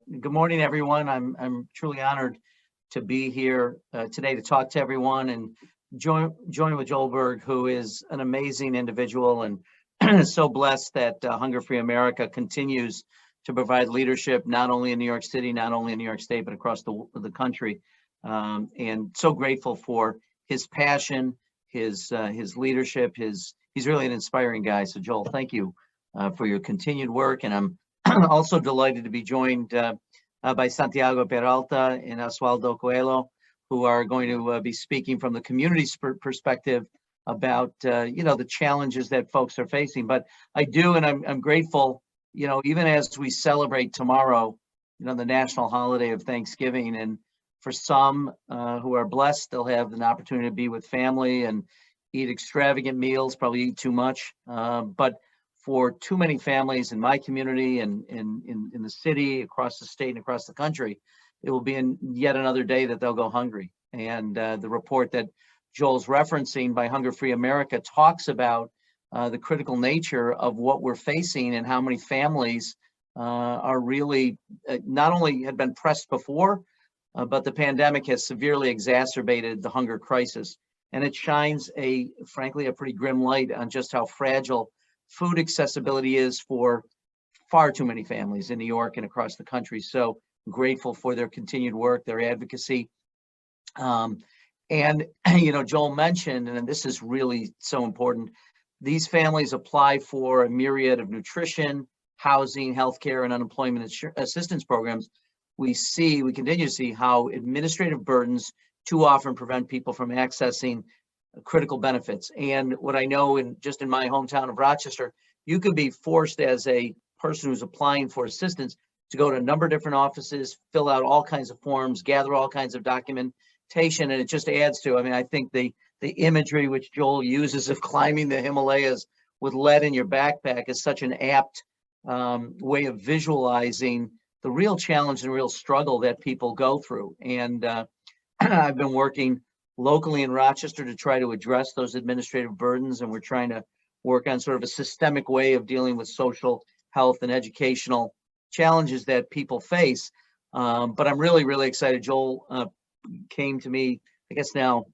Good morning, everyone. I'm truly honored to be here today to talk to everyone and join with Joel Berg, who is an amazing individual and so blessed that Hunger Free America continues to provide leadership not only in New York City, not only in New York State, but across the country. And so grateful for his passion, his leadership. He's really an inspiring guy. So Joel, thank you for your continued work, and I'm also delighted to be joined by Santiago Peralta and Oswaldo Coelho, who are going to be speaking from the community's perspective about the challenges that folks are facing. But I do, and I'm grateful, even as we celebrate tomorrow, the national holiday of Thanksgiving, and for some who are blessed, they'll have an opportunity to be with family and eat extravagant meals, probably eat too much, but for too many families in my community and in the city, across the state and across the country, it will be yet another day that they'll go hungry. And the report that Joel's referencing by Hunger Free America talks about the critical nature of what we're facing and how many families are really not only had been pressed before, but the pandemic has severely exacerbated the hunger crisis. And it shines frankly, a pretty grim light on just how fragile food accessibility is for far too many families in New York and across the country. So grateful for their continued work, their advocacy. And, Joel mentioned, and this is really so important, these families apply for a myriad of nutrition, housing, healthcare, and unemployment assistance programs. We continue to see how administrative burdens too often prevent people from accessing critical benefits. And what I know just in my hometown of Rochester, you could be forced as a person who's applying for assistance to go to a number of different offices, fill out all kinds of forms, gather all kinds of documentation, and it just adds to, I think the imagery which Joel uses of climbing the Himalayas with lead in your backpack is such an apt way of visualizing the real challenge and real struggle that people go through. And I've been working locally in Rochester to try to address those administrative burdens, and we're trying to work on sort of a systemic way of dealing with social, health, and educational challenges that people face. But I'm really, really excited. Joel came to me, I guess now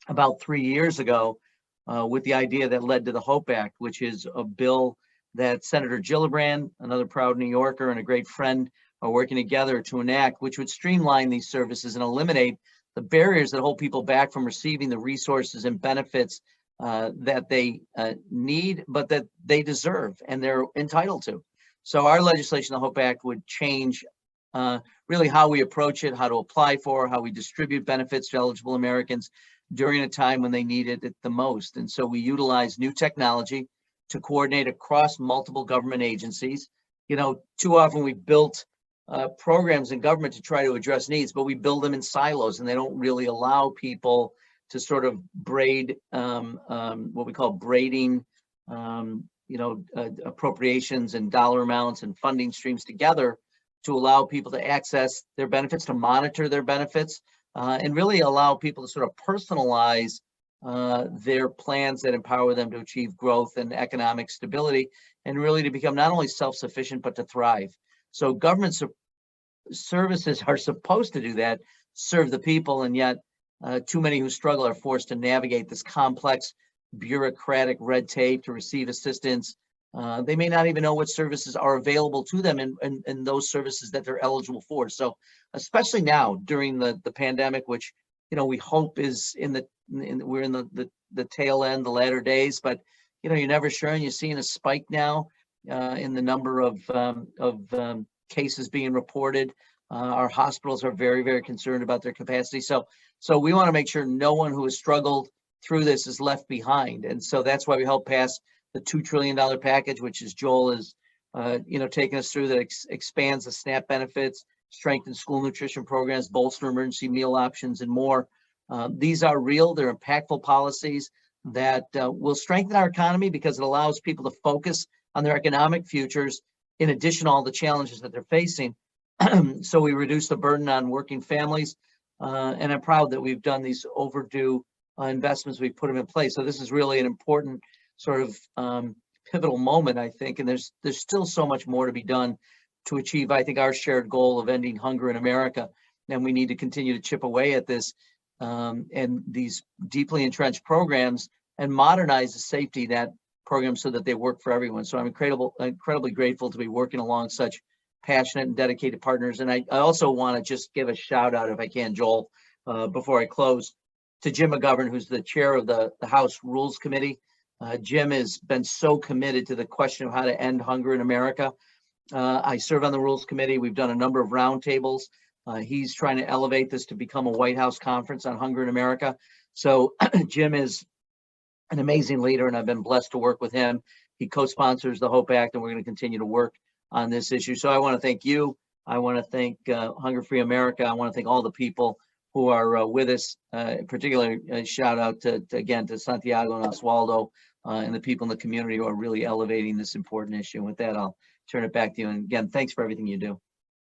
about 3 years ago, with the idea that led to the HOPE Act, which is a bill that Senator Gillibrand, another proud New Yorker and a great friend, are working together to enact, which would streamline these services and eliminate the barriers that hold people back from receiving the resources and benefits that they need, but that they deserve and they're entitled to. So our legislation, the HOPE Act, would change really how we approach it, how to apply for, how we distribute benefits to eligible Americans during a time when they needed it the most. And so we utilize new technology to coordinate across multiple government agencies. Too often we built programs in government to try to address needs, but we build them in silos, and they don't really allow people to sort of braid what we call braiding, appropriations and dollar amounts and funding streams together to allow people to access their benefits, to monitor their benefits, and really allow people to sort of personalize their plans that empower them to achieve growth and economic stability, and really to become not only self-sufficient, but to thrive. So government services are supposed to do that, serve the people, and yet too many who struggle are forced to navigate this complex bureaucratic red tape to receive assistance. They may not even know what services are available to them and those services that they're eligible for. So especially now during the pandemic, which we hope is we're in the tail end, the latter days, but you're never sure, and you're seeing a spike now in the number of cases being reported. Our hospitals are very, very concerned about their capacity. So we want to make sure no one who has struggled through this is left behind. And so that's why we helped pass the $2 trillion package, which is Joel is, taking us through, that expands the SNAP benefits, strengthens school nutrition programs, bolster emergency meal options, and more. These are real, they're impactful policies that will strengthen our economy because it allows people to focus on their economic futures in addition to all the challenges that they're facing. So we reduce the burden on working families, and I'm proud that we've done these overdue investments. We've put them in place. So this is really an important sort of pivotal moment, I think, and there's still so much more to be done to achieve, I think, our shared goal of ending hunger in America. And we need to continue to chip away at this and these deeply entrenched programs and modernize the safety net program so that they work for everyone. So I'm incredibly grateful to be working along such passionate and dedicated partners. And I also want to just give a shout out, if I can, Joel, before I close, to Jim McGovern, who's the chair of the House Rules Committee. Jim has been so committed to the question of how to end hunger in America. I serve on the Rules Committee. We've done a number of roundtables. He's trying to elevate this to become a White House conference on hunger in America. So Jim is an amazing leader, and I've been blessed to work with him. He co-sponsors the HOPE Act, and we're going to continue to work on this issue. So I want to thank you. I want to thank Hunger Free America. I want to thank all the people who are with us, particularly a shout out again to Santiago and Oswaldo and the people in the community who are really elevating this important issue. With that, I'll turn it back to you. And again, thanks for everything you do.